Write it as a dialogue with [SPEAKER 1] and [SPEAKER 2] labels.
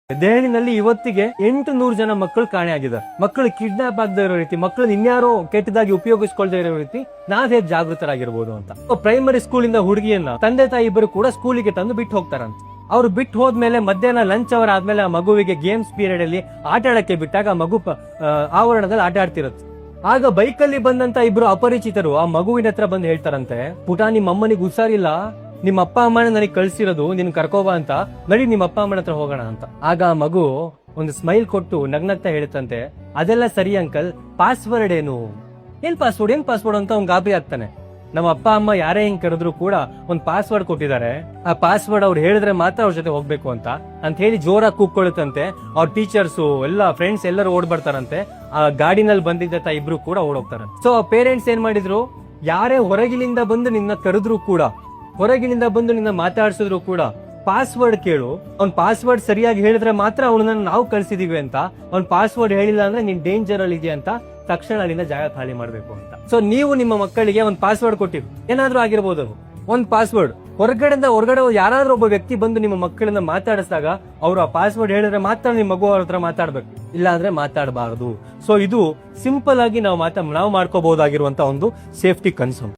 [SPEAKER 1] ದೆಹಲಿನಲ್ಲಿ ಇವತ್ತಿಗೆ 800 ಜನ ಮಕ್ಕಳು ಕಾಣೆಯಾಗಿದ್ದಾರೆ. ಮಕ್ಕಳು ಕಿಡ್ನಾಪ್ ಆಗದೆ ಇರೋ ರೀತಿ, ಮಕ್ಕಳನ್ನ ಇನ್ಯಾರೋ ಕೆಟ್ಟದಾಗಿ ಉಪಯೋಗಿಸ್ಕೊಳ್ದೇ ಇರೋ ರೀತಿ ನಾವ್ ಹೇಗೆ ಜಾಗೃತರಾಗಿರ್ಬೋದು ಅಂತ. ಪ್ರೈಮರಿ ಸ್ಕೂಲ್ ಇಂದ ಹುಡುಗಿಯನ್ನ ತಂದೆ ತಾಯಿ ಇಬ್ಬರು ಕೂಡ ಸ್ಕೂಲಿಗೆ ತಂದು ಬಿಟ್ಟು ಹೋಗ್ತಾರಂತ. ಅವ್ರು ಬಿಟ್ಟು ಹೋದ್ಮೇಲೆ ಮಧ್ಯಾಹ್ನ ಲಂಚ್ ಅವರ್ ಆದ್ಮೇಲೆ ಆ ಮಗುವಿಗೆ ಗೇಮ್ಸ್ ಪೀರಿಯಡ್ ಅಲ್ಲಿ ಆಟ ಆಡಕ್ಕೆ ಬಿಟ್ಟಾಗ ಆ ಮಗು ಆವರಣದಲ್ಲಿ ಆಟ ಆಡ್ತಿರುತ್ತೆ. ಆಗ ಬೈಕಲ್ಲಿ ಬಂದಂತ ಇಬ್ರು ಅಪರಿಚಿತರು ಆ ಮಗುವಿನ ಹತ್ರ ಬಂದು ಹೇಳ್ತಾರಂತೆ, ಪುಟ ನಿಮ್ಮ ಅಮ್ಮನಿಗೆ ಹುಷಾರಿಲ್ಲ, ನಿಮ್ಮ ಅಪ್ಪ ಅಮ್ಮನ ನನಗೆ ಕಳ್ಸಿರೋದು ನಿನ್ ಕರ್ಕೋಬಾ ಅಂತ, ನಡಿ ನಿಮ್ಮ ಅಪ್ಪ ಅಮ್ಮನ ಹತ್ರ ಹೋಗೋಣ ಅಂತ. ಆಗ ಆ ಮಗು ಒಂದು ಸ್ಮೈಲ್ ಕೊಟ್ಟು ನಗ್ನಗ್ತಾ ಹೇಳುತ್ತಂತೆ, ಅದೆಲ್ಲ ಸರಿ ಅಂಕಲ್, ಪಾಸ್ವರ್ಡ್ ಏನು? ಏನ್ ಪಾಸ್ವರ್ಡ್ ಅಂತ ಅವ್ನ್ ಗಾಬರಿ ಆಗ್ತಾನೆ. ನಮ್ಮ ಅಪ್ಪ ಅಮ್ಮ ಯಾರೇ ಹಿಂಗ್ ಕರೆದ್ರು ಕೂಡ ಒಂದ್ ಪಾಸ್ವರ್ಡ್ ಕೊಟ್ಟಿದ್ದಾರೆ, ಆ ಪಾಸ್ವರ್ಡ್ ಅವ್ರು ಹೇಳಿದ್ರೆ ಮಾತ್ರ ಅವ್ರ ಜೊತೆ ಹೋಗ್ಬೇಕು ಅಂತ ಹೇಳಿ ಜೋರಾಗಿ ಕೂಗ್ಕೊಳ್ಳುತ್ತಂತೆ. ಅವ್ರ ಟೀಚರ್ಸ್ ಎಲ್ಲ ಫ್ರೆಂಡ್ಸ್ ಎಲ್ಲರೂ ಓಡ್ ಬರ್ತಾರಂತೆ. ಆ ಗಾಡಿನಲ್ಲಿ ಬಂದಿದ್ದ ಇಬ್ರು ಕೂಡ ಓಡೋಗ್ತಾರಂತೆ. ಸೊ ಪೇರೆಂಟ್ಸ್ ಏನ್ ಮಾಡಿದ್ರು, ಯಾರೇ ಹೊರಗಿನಿಂದ ಬಂದು ನಿನ್ನ ಕರೆದ್ರು ಕೂಡ, ಹೊರಗಿನಿಂದ ಬಂದು ನಿನ್ನ ಮಾತಾಡ್ಸಿದ್ರು ಕೂಡ ಪಾಸ್ವರ್ಡ್ ಕೇಳು, ಅವ್ನ್ ಪಾಸ್ವರ್ಡ್ ಸರಿಯಾಗಿ ಹೇಳಿದ್ರೆ ಮಾತ್ರ ಅವನನ್ನ ನಾವು ಕಳ್ಸಿದೀವಿ ಅಂತ, ಅವ್ನ್ ಪಾಸ್ವರ್ಡ್ ಹೇಳಿಲ್ಲ ಅಂದ್ರೆ ನೀನ್ ಡೇಂಜರ್ ಅಲ್ಲಿ ಇದೆಯಾ ಅಂತ ತಕ್ಷಣ ಅಲ್ಲಿಂದ ಜಾಗ ಖಾಲಿ ಮಾಡ್ಬೇಕು ಅಂತ. ಸೊ ನೀವು ನಿಮ್ಮ ಮಕ್ಕಳಿಗೆ ಒಂದ್ ಪಾಸ್ವರ್ಡ್ ಕೊಟ್ಟಿರು, ಏನಾದ್ರೂ ಆಗಿರ್ಬೋದು ಅದು ಒಂದ್ ಪಾಸ್ವರ್ಡ್. ಹೊರಗಡೆ ಯಾರಾದ್ರೂ ಒಬ್ಬ ವ್ಯಕ್ತಿ ಬಂದು ನಿಮ್ಮ ಮಕ್ಕಳನ್ನ ಮಾತಾಡಿಸಿದಾಗ ಅವ್ರು ಆ ಪಾಸ್ವರ್ಡ್ ಹೇಳಿದ್ರೆ ಮಾತ್ರ ನಿಮ್ಮ ಮಗು ಅವ್ರ ಹತ್ರ ಮಾತಾಡ್ಬೇಕು, ಇಲ್ಲ ಅಂದ್ರೆ ಮಾತಾಡಬಾರದು. ಸೊ ಇದು ಸಿಂಪಲ್ ಆಗಿ ನಾವು ಮಾಡ್ಕೋಬಹುದಾಗಿರುವಂತ ಒಂದು ಸೇಫ್ಟಿ ಕನ್ಸರ್ನ್.